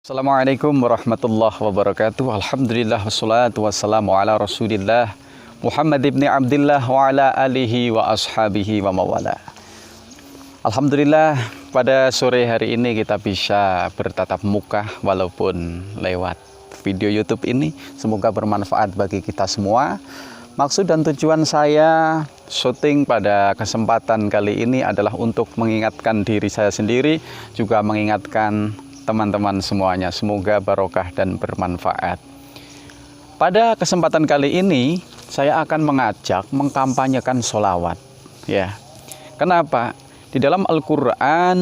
Assalamualaikum warahmatullahi wabarakatuh. Alhamdulillah wassalatu wassalamu ala rasulillah Muhammad ibn Abdillah wa ala alihi wa ashabihi wa mawala. Alhamdulillah pada sore hari ini kita bisa bertatap muka walaupun lewat video YouTube ini. Semoga bermanfaat bagi kita semua. Maksud dan tujuan saya syuting pada kesempatan kali ini adalah untuk mengingatkan diri saya sendiri, juga mengingatkan teman-teman semuanya. Semoga barokah dan bermanfaat. Pada kesempatan kali ini saya akan mengajak mengkampanyekan sholawat. Ya, kenapa? Di dalam Al-Quran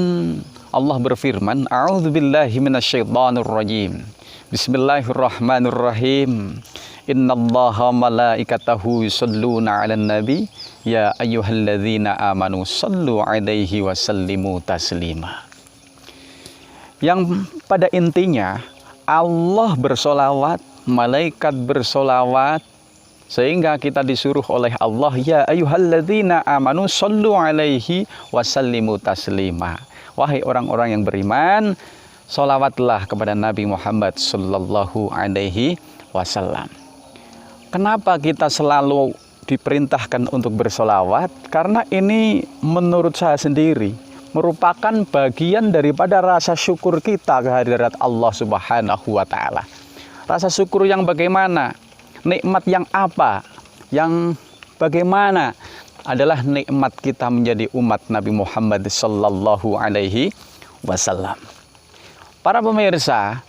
Allah berfirman, A'udzubillahi minasyaitonirrajim. Bismillahirrahmanirrahim. Innallaha malaikatahu yusholluna 'alan nabi ya ayyuhalladzina amanu shallu 'alaihi wa sallimu taslima. Yang pada intinya Allah bersolawat, malaikat bersolawat, sehingga kita disuruh oleh Allah, ya ayyuhalladzina amanu shallu 'alaihi wa sallimu taslima. Wahai orang-orang yang beriman, solawatlah kepada Nabi Muhammad sallallahu alaihi wasallam. Kenapa kita selalu diperintahkan untuk bersolawat? Karena ini menurut saya sendiri merupakan bagian daripada rasa syukur kita kehadirat Allah Subhanahu wa Ta'ala. Rasa syukur yang bagaimana? Nikmat yang apa? Yang bagaimana? Adalah nikmat kita menjadi umat Nabi Muhammad sallallahu alaihi wasallam. Para pemirsa,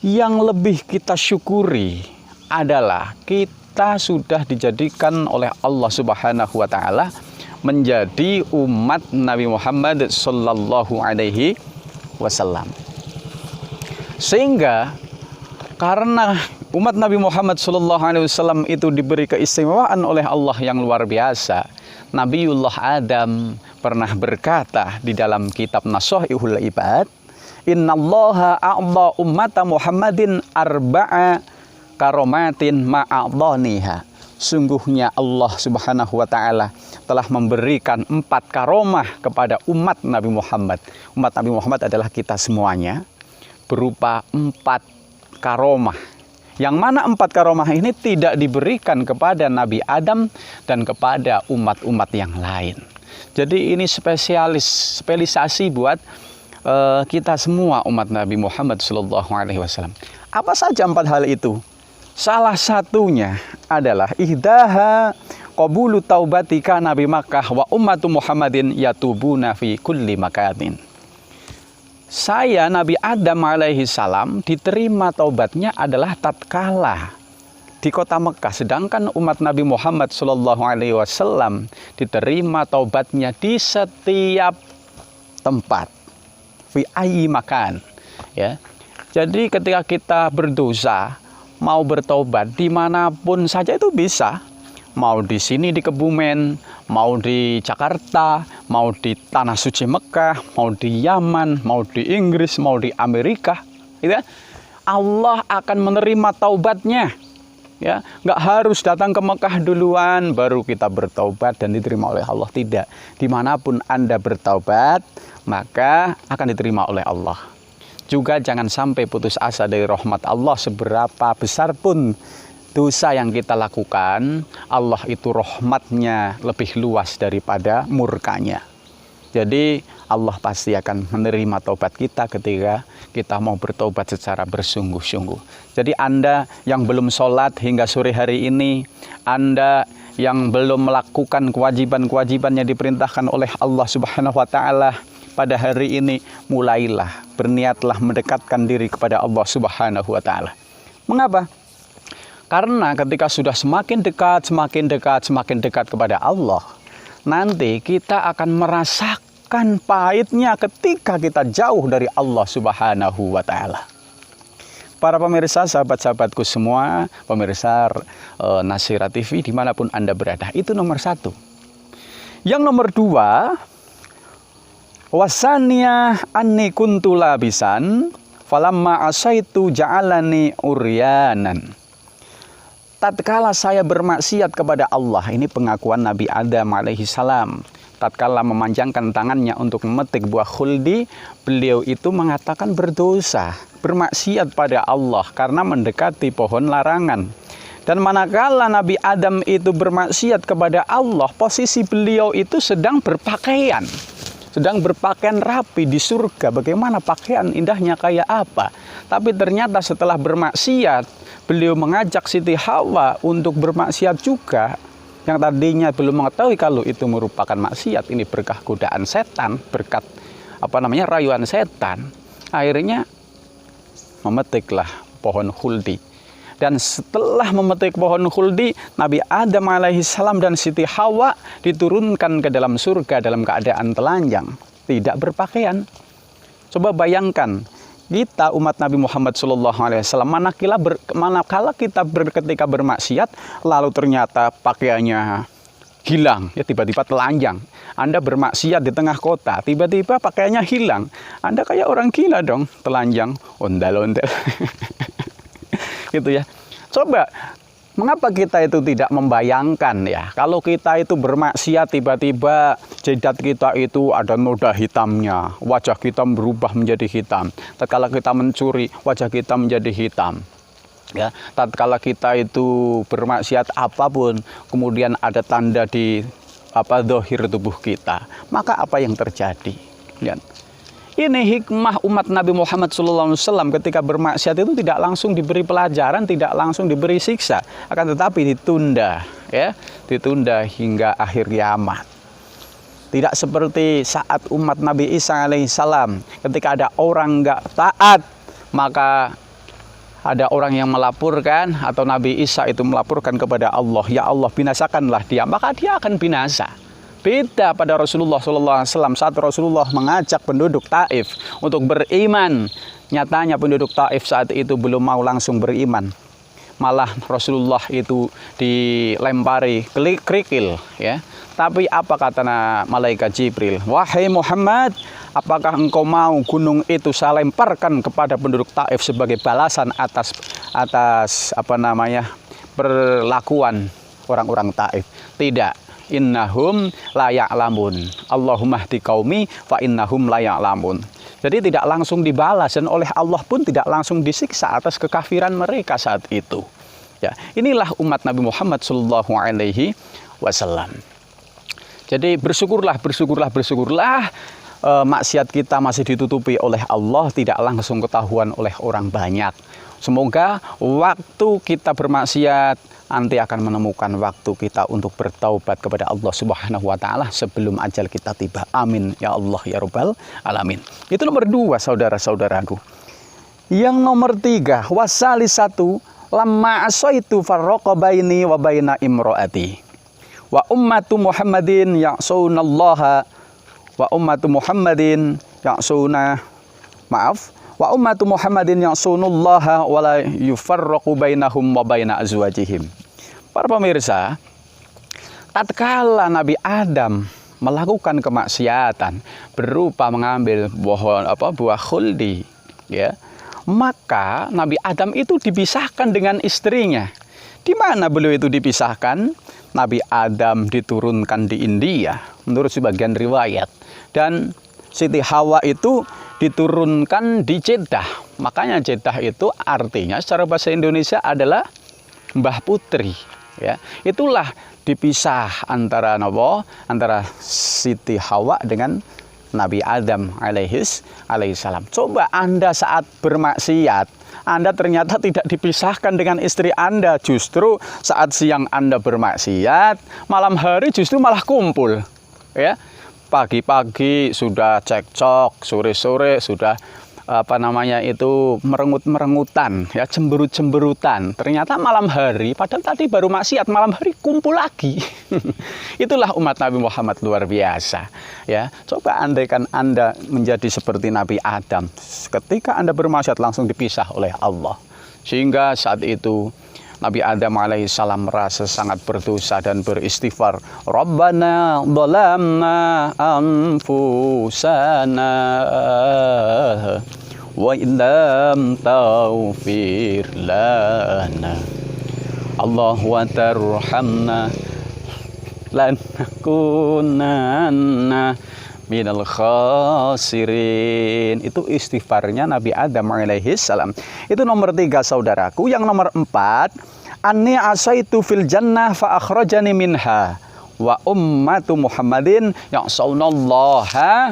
yang lebih kita syukuri adalah kita sudah dijadikan oleh Allah Subhanahu wa Ta'ala menjadi umat Nabi Muhammad sallallahu alaihi wasallam. Sehingga karena umat Nabi Muhammad sallallahu alaihi wasallam itu diberi keistimewaan oleh Allah yang luar biasa, Nabiullah Adam pernah berkata di dalam kitab Nashihul Ibad, Innallaha a'dha ummata Muhammadin arba'a karomatin ma'adhaniha. Sungguhnya Allah Subhanahu wa Ta'ala telah memberikan 4 karomah kepada umat Nabi Muhammad. Umat Nabi Muhammad adalah kita semuanya, berupa 4 karomah. Yang mana 4 karomah ini tidak diberikan kepada Nabi Adam dan kepada umat-umat yang lain. Jadi ini spesialisasi buat kita semua umat Nabi Muhammad sallallahu alaihi wasallam. Apa saja 4 hal itu? Salah satunya adalah ihdaha qabulu taubatika Nabi Makkah wa ummatu Muhammadin yatubuna fi kulli makanin. Saya Nabi Adam alaihi salam diterima taubatnya adalah tatkala di kota Mekah, sedangkan umat Nabi Muhammad sallallahu alaihi wasallam diterima taubatnya di setiap tempat. Fi ayyi makan. Ya. Jadi ketika kita berdosa, mau bertobat dimanapun saja itu bisa. Mau di sini di Kebumen, mau di Jakarta, mau di Tanah Suci Mekah, mau di Yaman, mau di Inggris, mau di Amerika, gitu ya. Allah akan menerima taubatnya. Ya, nggak harus datang ke Mekah duluan baru kita bertaubat dan diterima oleh Allah. Tidak. Dimanapun Anda bertaubat, maka akan diterima oleh Allah. Juga jangan sampai putus asa dari rahmat Allah. Seberapa besar pun dosa yang kita lakukan, Allah itu rahmatnya lebih luas daripada murkanya. Jadi Allah pasti akan menerima taubat kita ketika kita mau bertobat secara bersungguh-sungguh. Jadi Anda yang belum sholat hingga sore hari ini, Anda yang belum melakukan kewajiban-kewajiban yang diperintahkan oleh Allah Subhanahu wa Ta'ala pada hari ini, mulailah, berniatlah mendekatkan diri kepada Allah Subhanahu wa Ta'ala. Mengapa? Karena ketika sudah semakin dekat kepada Allah, nanti kita akan merasakan pahitnya ketika kita jauh dari Allah Subhanahu wa Ta'ala. Para pemirsa, sahabat-sahabatku semua, pemirsa Nasirat TV dimanapun Anda berada, itu nomor 1. Yang nomor 2, wasania anni kuntu labisan falamma asaitu ja'alani uryanan. Tatkala saya bermaksiat kepada Allah, ini pengakuan Nabi Adam alaihi salam. tatkala memanjangkan tangannya untuk memetik buah khuldi, beliau itu mengatakan berdosa, bermaksiat pada Allah karena mendekati pohon larangan. Dan manakala Nabi Adam itu bermaksiat kepada Allah, posisi beliau itu sedang berpakaian rapi di surga. Bagaimana pakaian indahnya kayak apa? Tapi ternyata setelah bermaksiat, beliau mengajak Siti Hawa untuk bermaksiat juga. Yang tadinya belum mengetahui kalau itu merupakan maksiat, ini berkah godaan setan, berkat rayuan setan. Akhirnya memetiklah pohon khuldi. Dan setelah memetik pohon khuldi, Nabi Adam alaihissalam dan Siti Hawa diturunkan ke dalam surga dalam keadaan telanjang, tidak berpakaian. Coba bayangkan, kita umat Nabi Muhammad SAW, manakala kita ketika bermaksiat, lalu ternyata pakaiannya hilang, ya tiba-tiba telanjang. Anda bermaksiat di tengah kota, tiba-tiba pakaiannya hilang. Anda kayak orang gila dong, telanjang, ondal-ondal. Gitu ya. Coba, mengapa kita itu tidak membayangkan ya, kalau kita itu bermaksiat tiba-tiba jidat kita itu ada noda hitamnya, wajah kita berubah menjadi hitam. Tatkala kita mencuri, wajah kita menjadi hitam. Ya, tatkala kita itu bermaksiat apapun, kemudian ada tanda di zahir tubuh kita, maka apa yang terjadi? Ya. Ini hikmah umat Nabi Muhammad SAW ketika bermaksiat itu tidak langsung diberi pelajaran, tidak langsung diberi siksa, akan tetapi ditunda, ya, ditunda hingga akhir kiamat. Tidak seperti saat umat Nabi Isa alaihissalam, ketika ada orang nggak taat, maka ada orang yang melaporkan atau Nabi Isa itu melaporkan kepada Allah, ya Allah binasakanlah dia, maka dia akan binasa. Beda pada Rasulullah SAW saat Rasulullah mengajak penduduk Taif untuk beriman. Nyatanya penduduk Taif saat itu belum mau langsung beriman. Malah Rasulullah itu dilempari kerikil, ya. Tapi apa kata malaikat Jibril? Wahai Muhammad, apakah engkau mau gunung itu saya lemparkan kepada penduduk Taif sebagai balasan atas perlakuan orang-orang Taif? Tidak. Innahum la ya'lamun. Allahumma hdi qaumi fa innahum la ya'lamun. Jadi tidak langsung dibalas dan oleh Allah pun tidak langsung disiksa atas kekafiran mereka saat itu. Ya, inilah umat Nabi Muhammad sallallahu alaihi wasallam. Jadi bersyukurlah maksiat kita masih ditutupi oleh Allah, tidak langsung ketahuan oleh orang banyak. Semoga waktu kita bermaksiat nanti akan menemukan waktu kita untuk bertaubat kepada Allah Subhanahu wa taala sebelum ajal kita tiba. Amin ya Allah ya Rabbal alamin. Itu nomor 2, saudara-saudaraku. Yang nomor 3, wasalisatu lamma asaitu farraqa baini wa baina imraati. Wa ummatu Muhammadin ya'sunallaha wa ummatu Muhammadin ya'sunullaha wa la yufarraqu bainahum wa baina azwajihim. Para pemirsa, tatkala Nabi Adam melakukan kemaksiatan berupa mengambil buah khuldi, ya, maka Nabi Adam itu dipisahkan dengan istrinya. Di mana beliau itu dipisahkan? Nabi Adam diturunkan di India menurut sebagian riwayat, dan Siti Hawa itu diturunkan di Jeddah. Makanya Jeddah itu artinya secara bahasa Indonesia adalah Mbah Putri, ya. Itulah dipisah antara Siti Hawa dengan Nabi Adam alaihissalam. Coba Anda saat bermaksiat, Anda ternyata tidak dipisahkan dengan istri Anda. Justru saat siang Anda bermaksiat, malam hari justru malah kumpul, ya. Pagi-pagi sudah cekcok, sore-sore sudah merengut-merengutan, ya, cemberut-cemberutan. Ternyata malam hari, padahal tadi baru maksiat, malam hari kumpul lagi. Itulah umat Nabi Muhammad luar biasa, ya. Coba andaikan Anda menjadi seperti Nabi Adam, ketika Anda bermaksiat langsung dipisah oleh Allah, sehingga saat itu Nabi Adam alaihissalam merasa sangat berdosa dan beristighfar. Rabbana dhalamna anfusana wa illam taghfir lana Allah wa tarhamna lanakunanna minal khasirin. Itu istighfarnya Nabi Adam alaihi salam. Itu nomor 3 saudaraku. Yang nomor 4, anni asaitu fil jannah fa akhrajani minha wa ummatu Muhammadin ya'saunallaha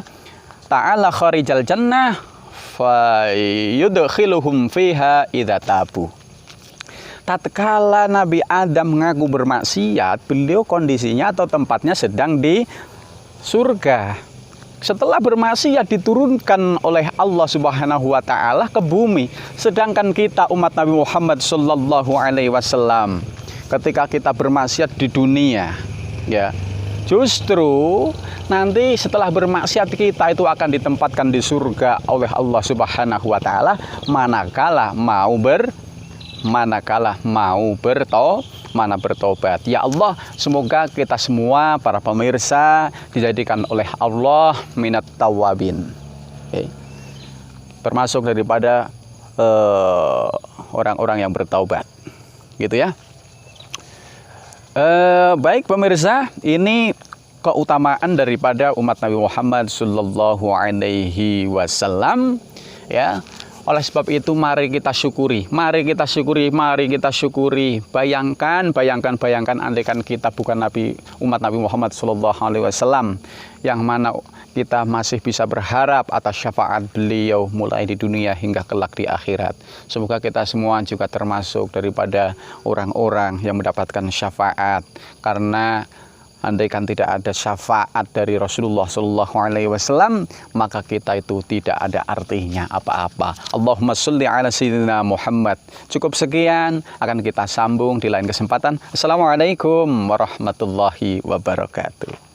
ta'ala kharijal jannah fa yudkhiluhum fiha idza tabu. Tatkala Nabi Adam mengaku bermaksiat, beliau kondisinya atau tempatnya sedang di surga. Setelah bermaksiat diturunkan oleh Allah Subhanahu wa taala ke bumi. Sedangkan kita umat Nabi Muhammad sallallahu alaihi wasallam ketika kita bermaksiat di dunia, ya, justru nanti setelah bermaksiat kita itu akan ditempatkan di surga oleh Allah Subhanahu wa taala manakala mau bertobat. Ya Allah, semoga kita semua para pemirsa dijadikan oleh Allah minat tawabin, termasuk daripada orang-orang yang bertaubat, gitu ya. Baik pemirsa, ini keutamaan daripada umat Nabi Muhammad sallallahu alaihi wasallam, ya. Oleh sebab itu mari kita syukuri. Bayangkan andaikan kita bukan umat Nabi Muhammad sallallahu alaihi wasallam, yang mana kita masih bisa berharap atas syafaat beliau mulai di dunia hingga kelak di akhirat. Semoga kita semua juga termasuk daripada orang-orang yang mendapatkan syafaat, karena andaikan tidak ada syafaat dari Rasulullah Sallallahu Alaihi Wasallam, maka kita itu tidak ada artinya apa-apa. Allahumma sholli ala sayyidina Muhammad. Cukup sekian, akan kita sambung di lain kesempatan. Assalamualaikum warahmatullahi wabarakatuh.